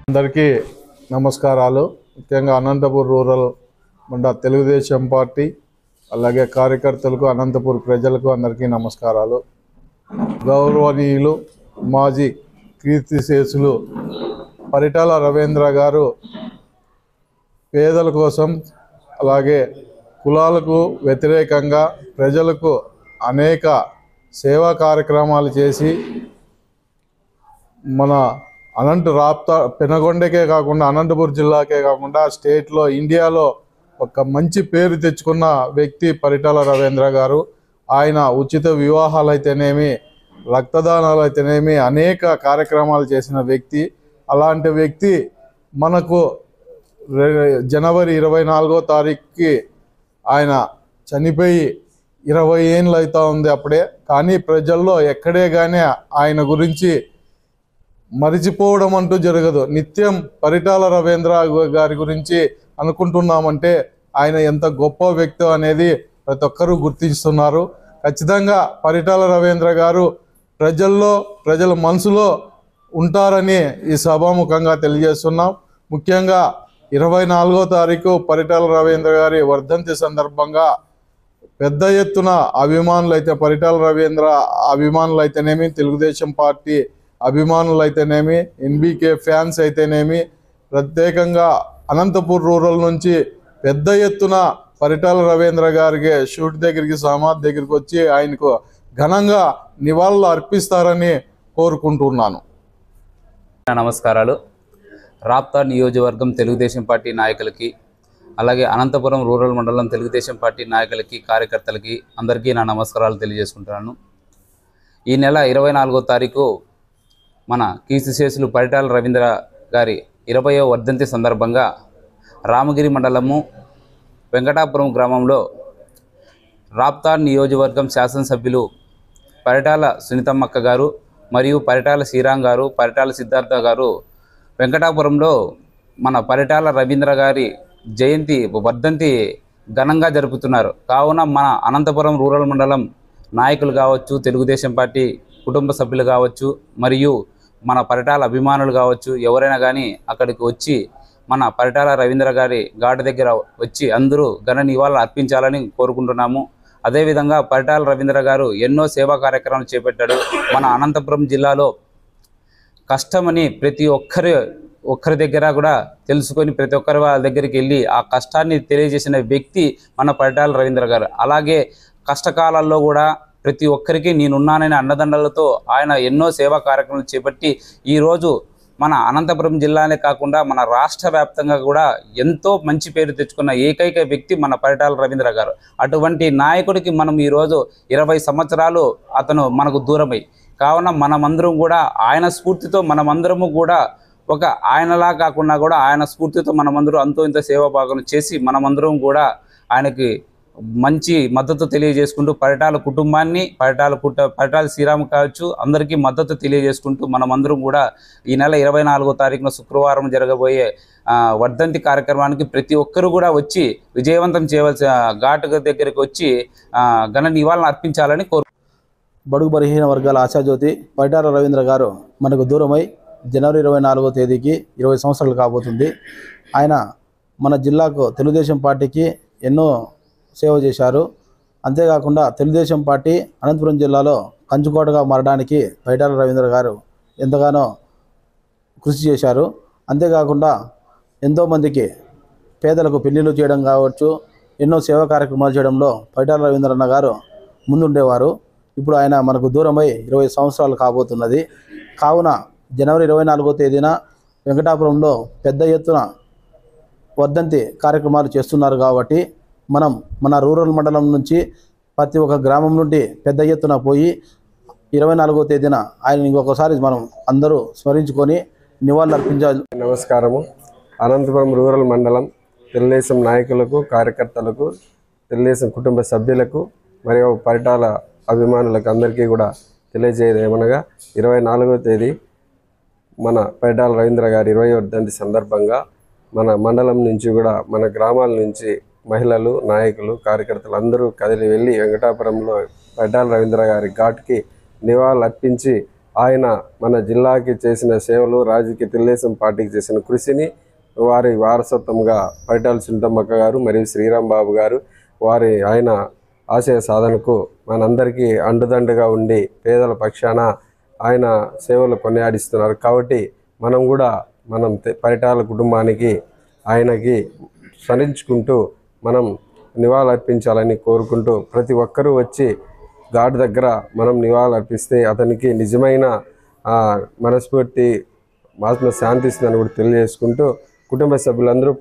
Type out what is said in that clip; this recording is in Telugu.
అందరికీ నమస్కారాలు. ముఖ్యంగా అనంతపూర్ రూరల్ మండల తెలుగుదేశం పార్టీ అలాగే కార్యకర్తలకు అనంతపూర్ ప్రజలకు అందరికీ నమస్కారాలు. గౌరవనీయులు మాజీ కీర్తిశేషులు పరిటాల రవీంద్ర గారు పేదల కోసం అలాగే కులాలకు వ్యతిరేకంగా ప్రజలకు అనేక సేవా కార్యక్రమాలు చేసి మన పెనగొండకే కాకుండా అనంతపూర్ జిల్లాకే కాకుండా స్టేట్లో ఇండియాలో ఒక మంచి పేరు తెచ్చుకున్న వ్యక్తి పరిటాల రవీంద్ర గారు. ఆయన ఉచిత వివాహాలు అయితేనేమి, రక్తదానాలు అయితేనేమి అనేక కార్యక్రమాలు చేసిన వ్యక్తి. అలాంటి వ్యక్తి మనకు జనవరి 24వ తారీఖుకి ఆయన చనిపోయి 20 ఏళ్ళు అవుతా ఉంది అప్పుడే. కానీ ప్రజల్లో ఎక్కడే కానీ ఆయన గురించి మరిచిపోవడం అంటూ జరగదు. నిత్యం పరిటాల రవీంద్ర గారి గురించి అనుకుంటున్నామంటే ఆయన ఎంత గొప్ప వ్యక్తి అనేది ప్రతి ఒక్కరూ గుర్తిస్తున్నారు. ఖచ్చితంగా పరిటాల రవీంద్ర గారు ప్రజల మనసులో ఉంటారని ఈ సభాముఖంగా తెలియజేస్తున్నాం. ముఖ్యంగా 24వ తారీఖు పరిటాల రవీంద్ర గారి వర్ధంతి సందర్భంగా పెద్ద ఎత్తున పరిటాల రవీంద్ర అభిమానులు అయితేనేమి, తెలుగుదేశం పార్టీ అభిమానులు అయితేనేమి, ఎన్బీకే ఫ్యాన్స్ అయితేనేమి, ప్రత్యేకంగా అనంతపూర్ రూరల్ నుంచి పెద్ద ఎత్తున పరిటాల రవీంద్ర గారికి షూట్ దగ్గరికి సమాధి దగ్గరికి వచ్చి ఆయనకు ఘనంగా నివాళులు అర్పిస్తారని కోరుకుంటున్నాను. నమస్కారాలు. రాప్తా నియోజకవర్గం తెలుగుదేశం పార్టీ నాయకులకి అలాగే అనంతపురం రూరల్ మండలం తెలుగుదేశం పార్టీ నాయకులకి కార్యకర్తలకి అందరికీ నా నమస్కారాలు తెలియజేసుకుంటున్నాను. ఈ నెల 24వ తారీఖు మన కీర్తిశేషులు పరిటాల రవీంద్ర గారి 20వ వర్ధంతి సందర్భంగా రామగిరి మండలము వెంకటాపురం గ్రామంలో రాప్తా నియోజకవర్గం శాసనసభ్యులు పరిటాల సునీతమ్మక్క గారు మరియు పరిటాల శ్రీరామ్ గారు, పరిటాల సిద్ధార్థ గారు వెంకటాపురంలో మన పరిటాల రవీంద్ర గారి వర్ధంతి ఘనంగా జరుపుతున్నారు. కావున మన అనంతపురం రూరల్ మండలం నాయకులు కావచ్చు, తెలుగుదేశం పార్టీ కుటుంబ సభ్యులు కావచ్చు, మరియు మన పరిటాల అభిమానులు కావచ్చు, ఎవరైనా కానీ అక్కడికి వచ్చి మన పరిటాల రవీంద్ర గారి ఘాటు దగ్గర వచ్చి అందరూ ఘన నివాళులు అర్పించాలని కోరుకుంటున్నాము. అదేవిధంగా పరిటాల రవీంద్ర గారు ఎన్నో సేవా కార్యక్రమాలు చేపట్టాడు. మన అనంతపురం జిల్లాలో కష్టమని ప్రతి ఒక్కరి దగ్గర కూడా తెలుసుకొని ప్రతి ఒక్కరి వాళ్ళ దగ్గరికి వెళ్ళి ఆ కష్టాన్ని తెలియజేసిన వ్యక్తి మన పరిటాల రవీంద్ర గారు. అలాగే కష్టకాలాల్లో కూడా ప్రతి ఒక్కరికి నేనున్నానని అండదండలతో ఆయన ఎన్నో సేవా కార్యక్రమాలు చేపట్టి ఈరోజు మన అనంతపురం జిల్లానే కాకుండా మన రాష్ట్ర వ్యాప్తంగా కూడా ఎంతో మంచి పేరు తెచ్చుకున్న ఏకైక వ్యక్తి మన పరిటాల రవీంద్ర గారు. అటువంటి నాయకుడికి మనం ఈరోజు 20 సంవత్సరాలు అతను మనకు దూరమై, కావున మనమందరం కూడా ఆయన స్ఫూర్తితో మనమందరము కూడా ఒక ఆయనలా కాకుండా కూడా ఆయన స్ఫూర్తితో మనమందరం అంతో ఇంత సేవాభాగం చేసి మనమందరం కూడా ఆయనకి మంచి మద్దతు తెలియజేసుకుంటూ పరిటాల కుటుంబాన్ని పరిటాల శ్రీరామ్ కావచ్చు అందరికీ మద్దతు తెలియజేసుకుంటూ మనమందరం కూడా ఈ నెల 24వ తారీఖున శుక్రవారం జరగబోయే వర్ధంతి కార్యక్రమానికి ప్రతి ఒక్కరు కూడా వచ్చి విజయవంతం చేయవలసిన ఘాటు దగ్గరికి వచ్చి ఘన నివాళులు అర్పించాలని బడుగు బలహీన వర్గాల ఆశాజ్యోతి పరిటాల రవీంద్ర గారు మనకు దూరమై జనవరి 24వ తేదీకి 20 సంవత్సరాలు కాబోతుంది. ఆయన మన జిల్లాకు తెలుగుదేశం పార్టీకి ఎన్నో సేవ చేశారు. అంతేకాకుండా తెలుగుదేశం పార్టీ అనంతపురం జిల్లాలో కంచుకోటగా మారడానికి పరిటాల రవీంద్ర గారు ఎంతగానో కృషి చేశారు. అంతేకాకుండా ఎంతోమందికి పేదలకు పెళ్లిళ్ళు చేయడం కావచ్చు, ఎన్నో సేవా కార్యక్రమాలు చేయడంలో పరిటాల రవీంద్రన్న గారు ముందుండేవారు. ఇప్పుడు ఆయన మనకు దూరమై 20 సంవత్సరాలు కాబోతున్నది. కావున జనవరి 24వ తేదీన వెంకటాపురంలో పెద్ద ఎత్తున వర్ధంతి కార్యక్రమాలు చేస్తున్నారు. కాబట్టి మనం మన రూరల్ మండలం నుంచి ప్రతి ఒక్క గ్రామం నుండి పెద్ద ఎత్తున పోయి 24వ తేదీన ఆయన ఇంకొకసారి మనం అందరూ స్మరించుకొని నివాళులు అర్పించాలి. నమస్కారము. అనంతపురం రూరల్ మండలం తెలుగుదేశం నాయకులకు, కార్యకర్తలకు, తెలుగుదేశం కుటుంబ సభ్యులకు మరియు పరిటాల అభిమానులకు అందరికీ కూడా తెలియజేయదు ఏమనగా 24వ తేదీ మన పరిటాల రవీంద్ర గారి 20వ వర్ధంతి సందర్భంగా మన మండలం నుంచి కూడా మన గ్రామాల నుంచి మహిళలు, నాయకులు, కార్యకర్తలు అందరూ కదిలి వెళ్ళి వెంకటాపురంలో పరిటాల రవీంద్ర గారి ఘాట్కి నివాళులు అర్పించి ఆయన మన జిల్లాకి చేసిన సేవలు, రాజకీయ తెలుగుదేశం పార్టీకి చేసిన కృషిని వారి వారసత్వంగా పరిటాల సునీతమ్మక్క గారు మరియు శ్రీరామ్ బాబు గారు ఆయన ఆశయ సాధనకు మనందరికీ అండుదండగా ఉండి పేదల పక్షాన ఆయన సేవలు కొనియాడిస్తున్నారు. కాబట్టి మనం కూడా పరిటాల కుటుంబానికి ఆయనకి స్మరించుకుంటూ మనం నివాళులర్పించాలని కోరుకుంటూ ప్రతి ఒక్కరూ వచ్చి గాడ్ దగ్గర మనం నివాళులర్పిస్తే అతనికి నిజమైన మనస్ఫూర్తి ఆత్మ శాంతిస్తుందని కూడా తెలియజేసుకుంటూ కుటుంబ సభ్యులందరూ